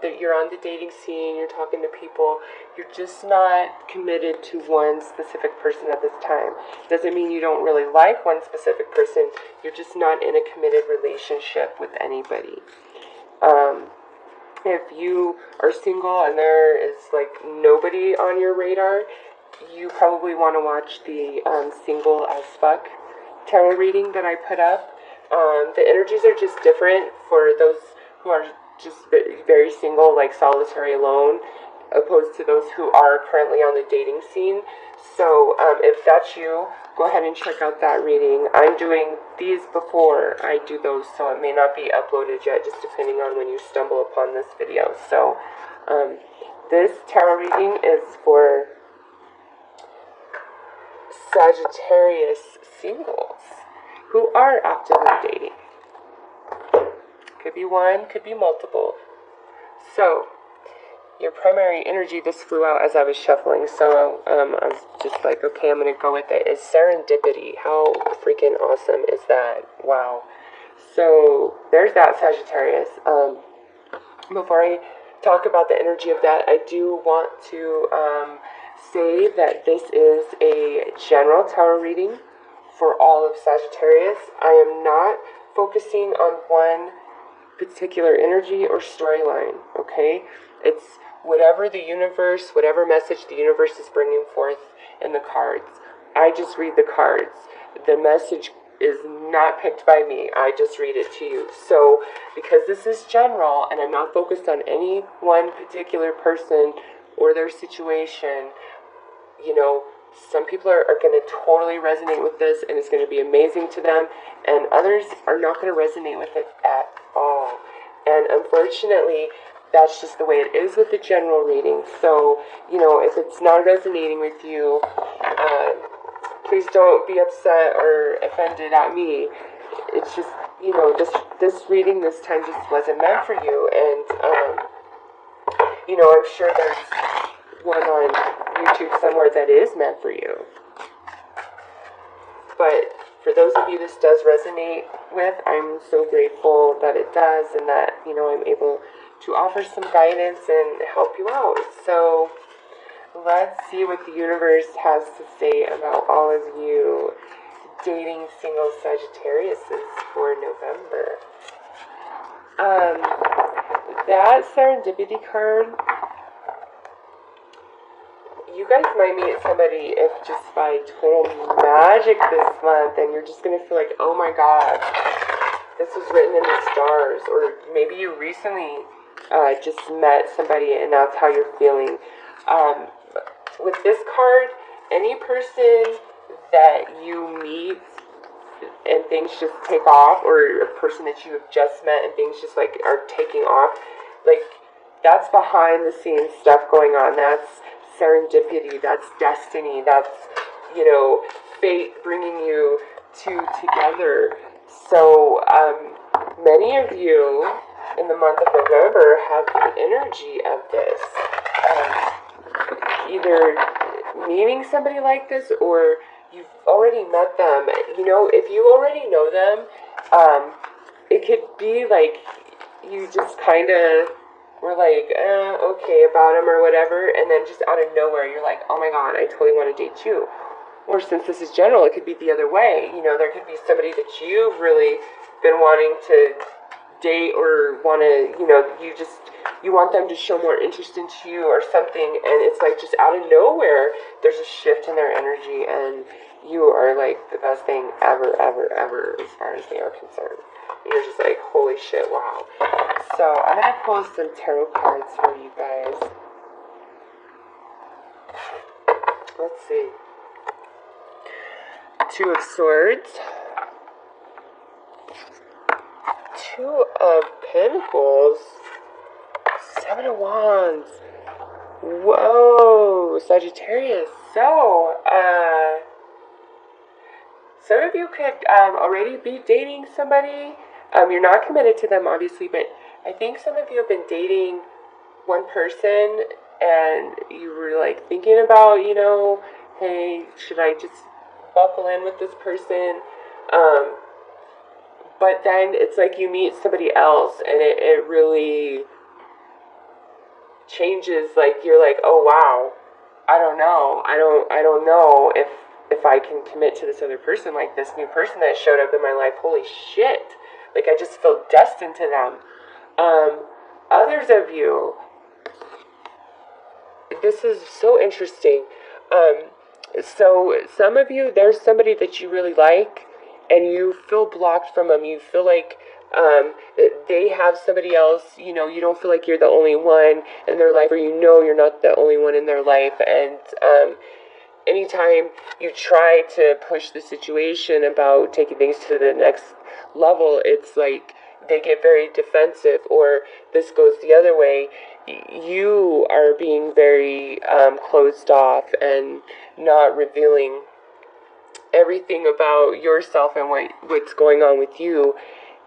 that you're on the dating scene, you're talking to people, you're just not committed to one specific person at this time. Doesn't mean you don't really like one specific person, you're just not in a committed relationship with anybody. If you are single and there is like nobody on your radar, you probably want to watch the Single as Fuck tarot reading that I put up. The energies are just different for those who are just very single, like solitary alone, opposed to those who are currently on the dating scene. So if that's you, go ahead and check out that reading. I'm doing these before I do those, so it may not be uploaded yet, just depending on when you stumble upon this video. So this tarot reading is for Sagittarius singles who are actively dating. Could be one, could be multiple. So, your primary energy, this flew out as I was shuffling, so I was just like, okay, I'm going to go with it, is serendipity. How freaking awesome is that? Wow. So, there's that Sagittarius. Before I talk about the energy of that, I do want to say that this is a general tarot reading for all of Sagittarius. I am not focusing on one particular energy or storyline, okay? It's whatever the universe, whatever message the universe is bringing forth in the cards. I just read the cards. The message is not picked by me. I just read it to you. So, because this is general and I'm not focused on any one particular person or their situation, you know, some people are going to totally resonate with this and it's going to be amazing to them, and others are not going to resonate with it at all. And unfortunately, that's just the way it is with the general reading. So, you know, if it's not resonating with you, please don't be upset or offended at me. It's just, you know, this reading this time just wasn't meant for you. And, you know, I'm sure there's one on YouTube somewhere that is meant for you. But for those of you this does resonate with, I'm so grateful that it does, and that, you know, I'm able to offer some guidance and help you out. So let's see what the universe has to say about all of you dating single Sagittariuses for November. That serendipity card, you guys might meet somebody if just by total magic this month, and you're just going to feel like, oh my god, this was written in the stars. Or maybe you recently just met somebody and that's how you're feeling. With this card, any person that you meet and things just take off, or a person that you have just met and things just like are taking off, like that's behind the scenes stuff going on. That's serendipity, that's destiny, that's, you know, fate bringing you two together. So many of you in the month of November have the energy of this, either meeting somebody like this or you've already met them. You know, if you already know them, it could be like you just kind of were like, okay about them or whatever, and then just out of nowhere you're like, oh my god, I totally want to date you. Or since this is general, it could be the other way. You know, there could be somebody that you've really been wanting to date, or want to, you know, you want them to show more interest into you or something, and it's like just out of nowhere there's a shift in their energy and you are like the best thing ever, ever, ever as far as they are concerned. You're just like, holy shit, wow. So I'm going to pull some tarot cards for you guys. Let's see. Two of Swords. Two of Pentacles. Seven of Wands. Whoa, Sagittarius. So, some of you could already be dating somebody. You're not committed to them, obviously, but I think some of you have been dating one person and you were like thinking about, you know, hey, should I just buckle in with this person? But then it's like you meet somebody else and it really changes, like you're like, oh wow, I don't know. I don't know if I can commit to this other person, like this new person that showed up in my life. Holy shit. Like I just feel destined to them. Others of you, this is so interesting. So some of you, there's somebody that you really like and you feel blocked from them. You feel like they have somebody else, you know, you don't feel like you're the only one in their life, or you know you're not the only one in their life. And anytime you try to push the situation about taking things to the next level, it's like they get very defensive, or this goes the other way. You are being very closed off and not revealing everything about yourself and what's going on with you.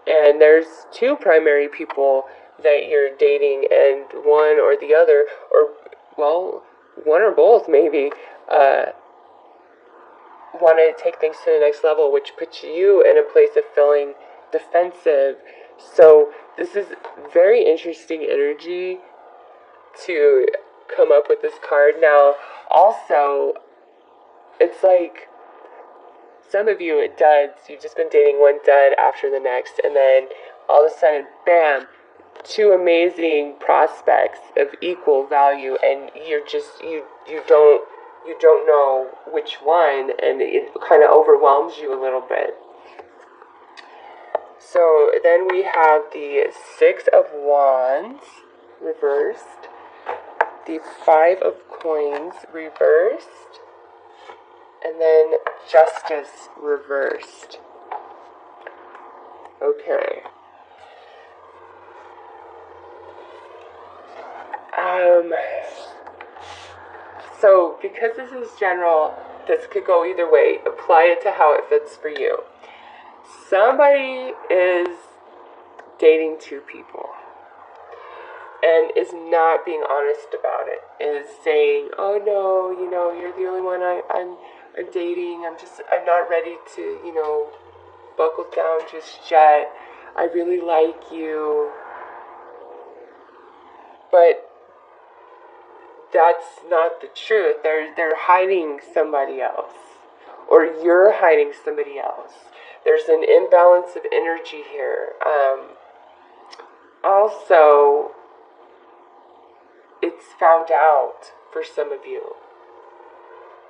And there's two primary people that you're dating, and one or the other, or, well, one or both maybe, want to take things to the next level, which puts you in a place of feeling defensive. So this is very interesting energy to come up with this card. Now, also, it's like some of you, it duds. You've just been dating one dud after the next, and then all of a sudden, bam, two amazing prospects of equal value, and you're just you don't know which one, and it kind of overwhelms you a little bit. So then we have the Six of Wands reversed, the Five of Coins reversed, and then Justice reversed. Okay. So because this is general, this could go either way. Apply it to how it fits for you. Somebody is dating two people and is not being honest about it. Is saying, "Oh no, you know, you're the only one I'm dating. I'm not ready to, you know, buckle down just yet. I really like you." But that's not the truth. They're hiding somebody else, or you're hiding somebody else. There's an imbalance of energy here. Also, it's found out for some of you.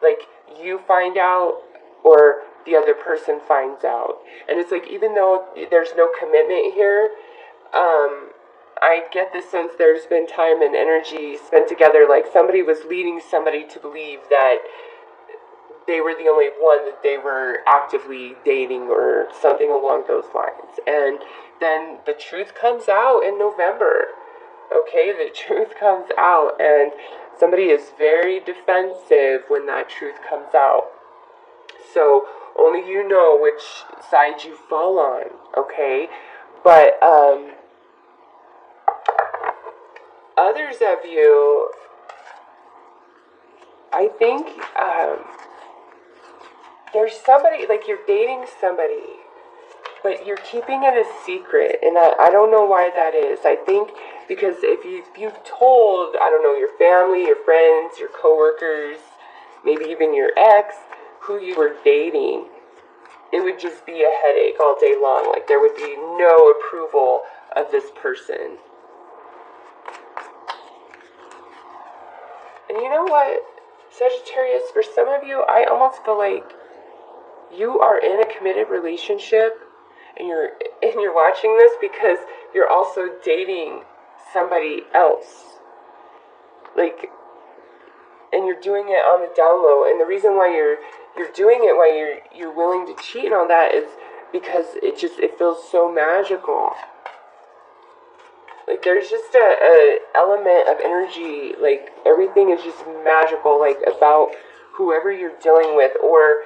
Like, you find out, or the other person finds out. And it's like, even though there's no commitment here, I get the sense there's been time and energy spent together. Like, somebody was leading somebody to believe that they were the only one that they were actively dating, or something along those lines. And then the truth comes out in November. Okay, the truth comes out, and somebody is very defensive when that truth comes out. So only you know which side you fall on, okay? But others of you, I think there's somebody, like, you're dating somebody, but you're keeping it a secret, and I don't know why that is. I think because if you've told, I don't know, your family, your friends, your coworkers, maybe even your ex, who you were dating, it would just be a headache all day long. Like, there would be no approval of this person. And you know what, Sagittarius, for some of you, I almost feel like you are in a committed relationship, and you're watching this because you're also dating somebody else. Like, and you're doing it on the down low. And the reason why you're doing it, why you're willing to cheat and all that, is because it feels so magical. Like, there's just a element of energy, like, everything is just magical, like, about whoever you're dealing with, or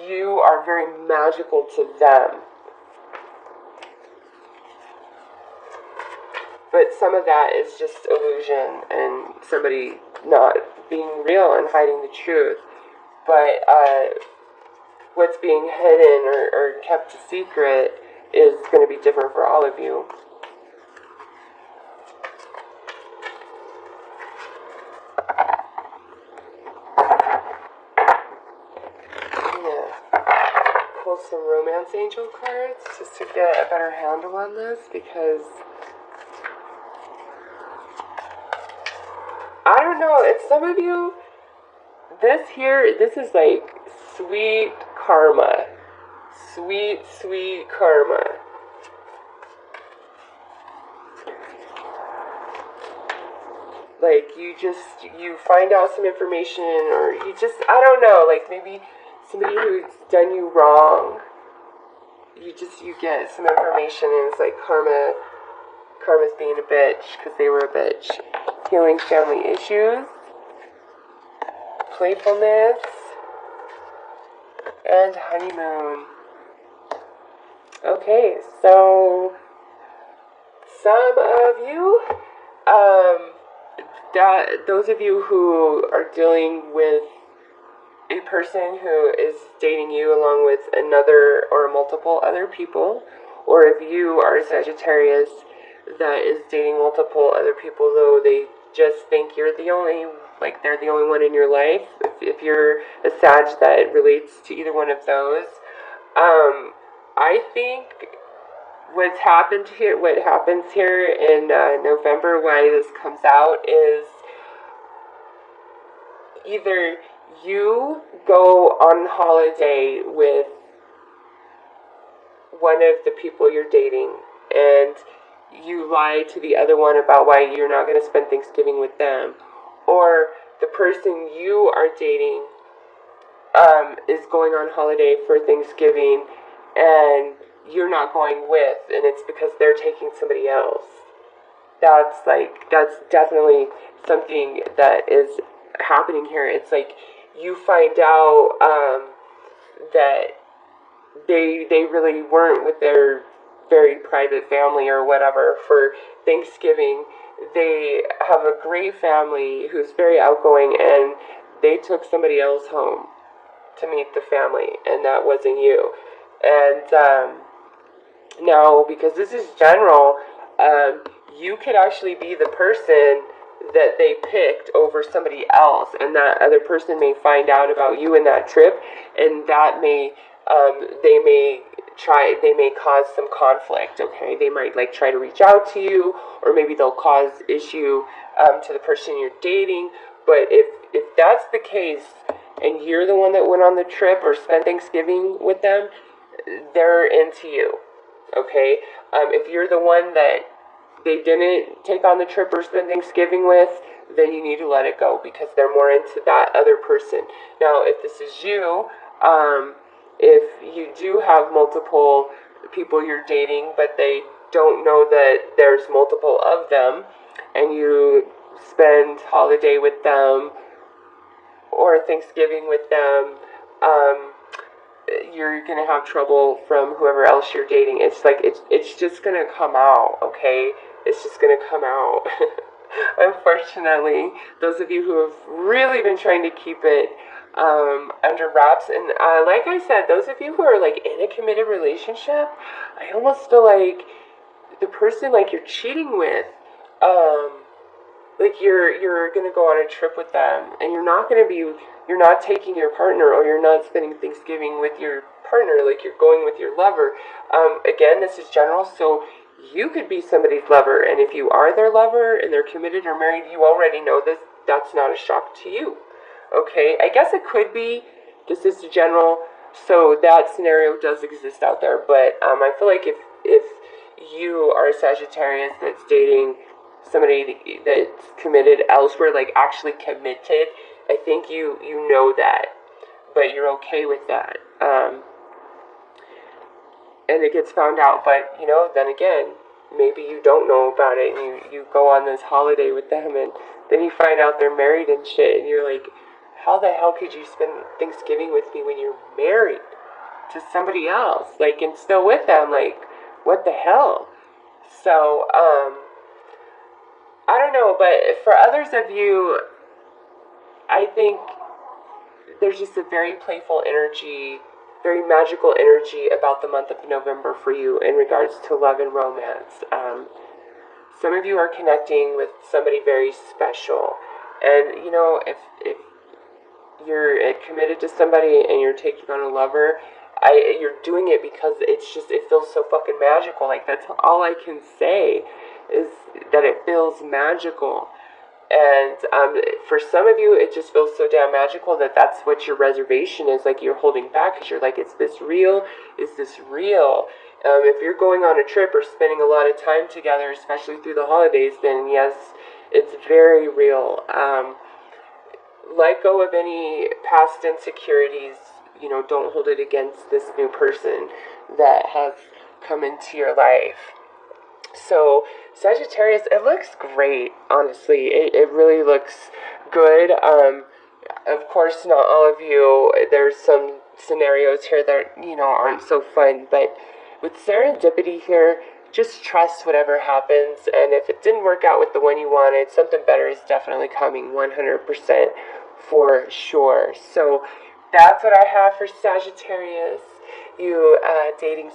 you are very magical to them. But some of that is just illusion and somebody not being real and hiding the truth. But what's being hidden or kept a secret is going to be different for all of you. pull some romance angel cards just to get a better handle on this, because I don't know, it's some of you, this is like sweet karma. Sweet, sweet karma. Like, you find out some information, or I don't know, like maybe somebody who's done you wrong, you get some information, and it's like karma's being a bitch, because they were a bitch. Healing family issues, playfulness, and honeymoon. Okay, so some of you, those of you who are dealing with a person who is dating you along with another or multiple other people, or if you are a Sagittarius that is dating multiple other people, though they just think they're the only one in your life. If you're a Sag that relates to either one of those, I think what happens here in November, why this comes out, is either you go on holiday with one of the people you're dating, and you lie to the other one about why you're not going to spend Thanksgiving with them, or the person you are dating is going on holiday for Thanksgiving and you're not going with, and it's because they're taking somebody else. That's definitely something that is happening here. It's like you find out that they really weren't with their very private family or whatever for Thanksgiving. They have a great family who's very outgoing, and they took somebody else home to meet the family, and that wasn't you. And now, because this is general, you could actually be the person that they picked over somebody else, and that other person may find out about you in that trip, and that may they may cause some conflict. Okay, they might try to reach out to you, or maybe they'll cause issue to the person you're dating. But if that's the case, and you're the one that went on the trip or spent Thanksgiving with them, they're into you. Okay, if you're the one that they didn't take on the trip or spend Thanksgiving with, then you need to let it go, because they're more into that other person. Now, if this is you, if you do have multiple people you're dating, but they don't know that there's multiple of them, and you spend holiday with them or Thanksgiving with them, you're gonna have trouble from whoever else you're dating. It's just gonna come out, okay? It's just gonna come out. Unfortunately, those of you who have really been trying to keep it under wraps, and like I said, those of you who are in a committed relationship, I almost feel like the person you're cheating with, you're gonna go on a trip with them, and you're not taking your partner, or you're not spending Thanksgiving with your partner, you're going with your lover. Again, this is general, so you could be somebody's lover, and if you are their lover and they're committed or married, you already know this. That's not a shock to you. Okay, I guess it could be. This is general, so that scenario does exist out there. But I feel like if you are a Sagittarius that's dating somebody that's committed elsewhere, actually committed, I think you know that, but you're okay with that. And it gets found out, but then again, maybe you don't know about it, and you go on this holiday with them, and then you find out they're married and shit, and you're like, how the hell could you spend Thanksgiving with me when you're married to somebody else, and still with them? What the hell? So, I don't know, but for others of you, I think there's just a very playful energy, very magical energy about the month of November for you in regards to love and romance. Some of you are connecting with somebody very special, and if you're committed to somebody and you're taking on a lover, you're doing it because it's just, it feels so fucking magical. Like, that's all I can say, is that it feels magical. And for some of you, it just feels so damn magical that that's what your reservation is. Like, you're holding back because you're like, is this real? Is this real? If you're going on a trip or spending a lot of time together, especially through the holidays, then yes, it's very real. Let go of any past insecurities. You know, don't hold it against this new person that has come into your life. So, Sagittarius, it looks great, honestly. It really looks good. Of course, not all of you. There's some scenarios here that, you know, aren't so fun. But with serendipity here, just trust whatever happens. And if it didn't work out with the one you wanted, something better is definitely coming, 100% for sure. So, that's what I have for Sagittarius. You dating...